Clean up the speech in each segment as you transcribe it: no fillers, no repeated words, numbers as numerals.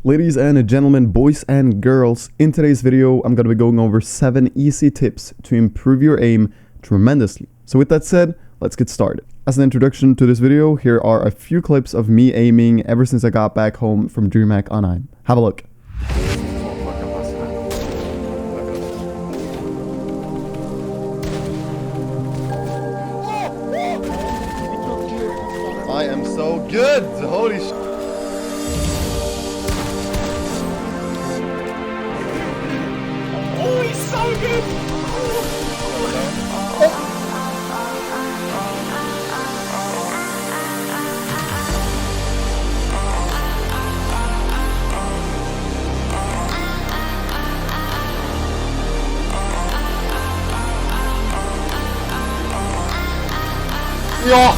Ladies and gentlemen, boys and girls, in today's video I'm going to be going over 7 easy tips to improve your aim tremendously. So with that said, let's get started. As an introduction to this video, here are a few clips of me aiming ever since I got back home from DreamHack on Aim. Have a look. I am so good! Holy sh... Oh, he's so good! Ja!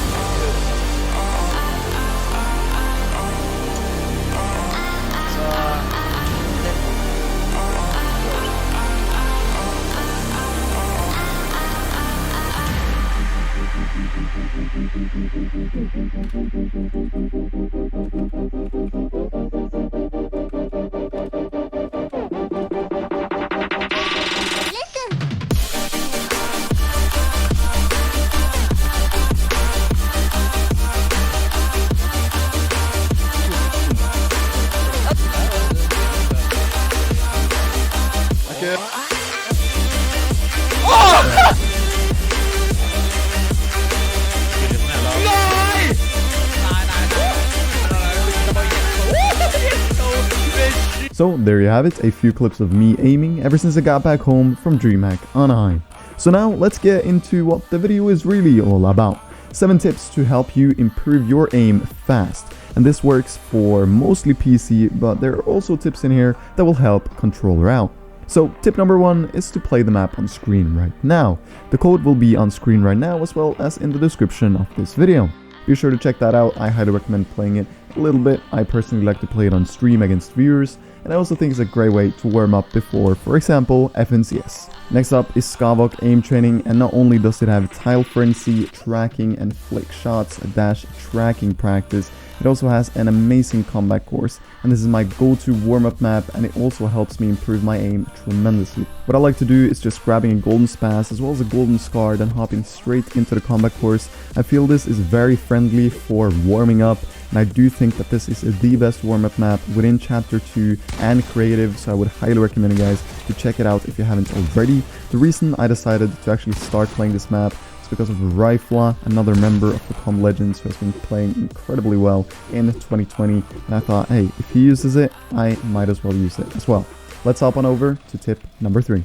So there you have it, a few clips of me aiming ever since I got back home from DreamHack on Aim. So now let's get into what the video is really all about. 7 tips to help you improve your aim fast. And this works for mostly PC, but there are also tips in here that will help controller out. So tip number 1 is to play the map on screen right now. The code will be on screen right now as well as in the description of this video. Be sure to check that out. I highly recommend playing it a little bit. I personally like to play it on stream against viewers, and I also think it's a great way to warm up before, for example, FNCS. Next up is Skavook Aim Training, and not only does it have tile frenzy, tracking and flick shots dash tracking practice, it also has an amazing combat course, and this is my go-to warm-up map, and it also helps me improve my aim tremendously. What I like to do is just grabbing a golden spaz as well as a golden scar, then hopping straight into the combat course. I feel this is very friendly for warming up, and I do think that this is the best warm-up map within Chapter 2 and Creative, so I would highly recommend you guys to check it out if you haven't already. The reason I decided to actually start playing this map is because of Rifla, another member of the Com Legends who has been playing incredibly well in 2020, and I thought, hey, if he uses it, I might as well use it as well. Let's hop on over to tip number 3.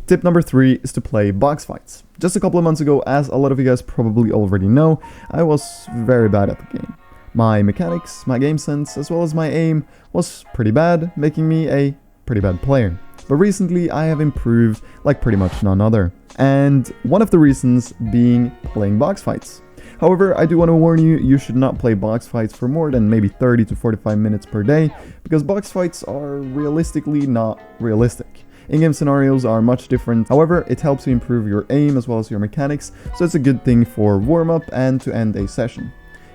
Tip number 3 is to play box fights. Just a couple of months ago, as a lot of you guys probably already know, I was very bad at the game. My mechanics, my game sense, as well as my aim was pretty bad, making me a pretty bad player. But recently I have improved like pretty much none other, and one of the reasons being playing box fights. However, I do want to warn you, you should not play box fights for more than maybe 30 to 45 minutes per day, because box fights are realistically not realistic. In-game scenarios are much different. However, it helps you improve your aim as well as your mechanics, so it's a good thing for warm-up and to end a session.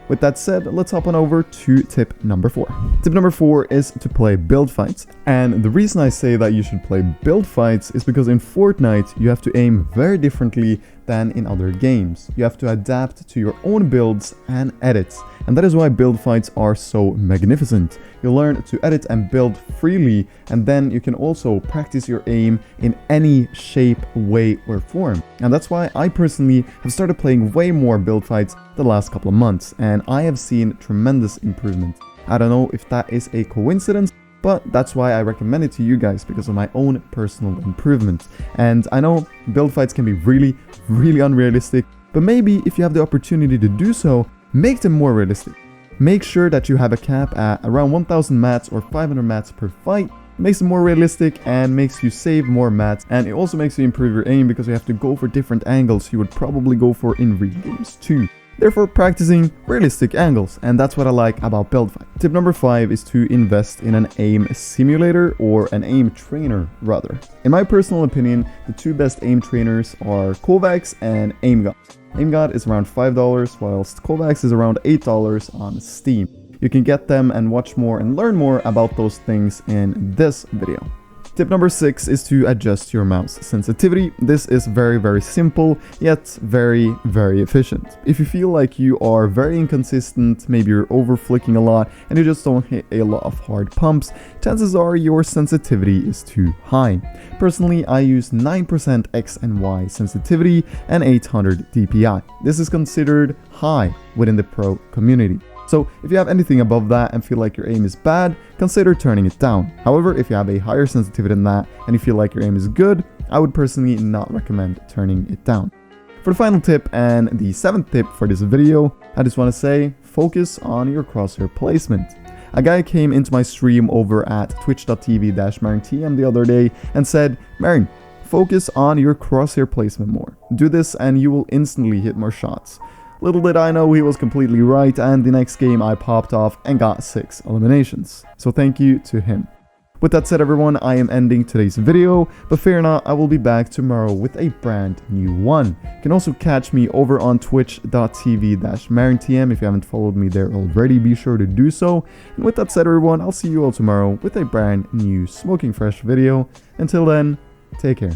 With that said, let's hop on over to tip number 4. Tip number 4 is to play build fights. And the reason I say that you should play build fights is because in Fortnite you have to aim very differently than in other games. You have to adapt to your own builds and edits. And that is why build fights are so magnificent. You learn to edit and build freely, and then you can also practice your aim in any shape, way or form. And that's why I personally have started playing way more build fights the last couple of months, and I have seen tremendous improvement. I don't know if that is a coincidence, but that's why I recommend it to you guys, because of my own personal improvement. And I know build fights can be really unrealistic, but maybe if you have the opportunity to do so, make them more realistic. Make sure that you have a cap at around 1000 mats or 500 mats per fight. Makes it more realistic and makes you save more mats, and it also makes you improve your aim because you have to go for different angles you would probably go for in real games too. Therefore, practicing realistic angles, and that's what I like about build fight. Tip number 5 is to invest in an aim simulator, or an aim trainer rather. In my personal opinion, the 2 best aim trainers are Kovacs and Aim God. Aim God is around $5, whilst Kovacs is around $8 on Steam. You can get them and watch more and learn more about those things in this video. Tip number 6 is to adjust your mouse sensitivity. This is very simple, yet very efficient. If you feel like you are very inconsistent, maybe you're over flicking a lot and you just don't hit a lot of hard pumps, chances are your sensitivity is too high. Personally, I use 9% X and Y sensitivity and 800 dpi. This is considered high within the pro community. So if you have anything above that and feel like your aim is bad, consider turning it down. However, if you have a higher sensitivity than that and you feel like your aim is good, I would personally not recommend turning it down. For the final tip and the 7th tip for this video, I just want to say, focus on your crosshair placement. A guy came into my stream over at twitch.tv/MarinTM the other day and said, Marin, focus on your crosshair placement more. Do this and you will instantly hit more shots. Little did I know he was completely right, and the next game I popped off and got 6 eliminations. So thank you to him. With that said everyone, I am ending today's video, but fear not, I will be back tomorrow with a brand new one. You can also catch me over on twitch.tv/MarinTM. If you haven't followed me there already, be sure to do so. And with that said everyone, I'll see you all tomorrow with a brand new smoking fresh video. Until then, take care.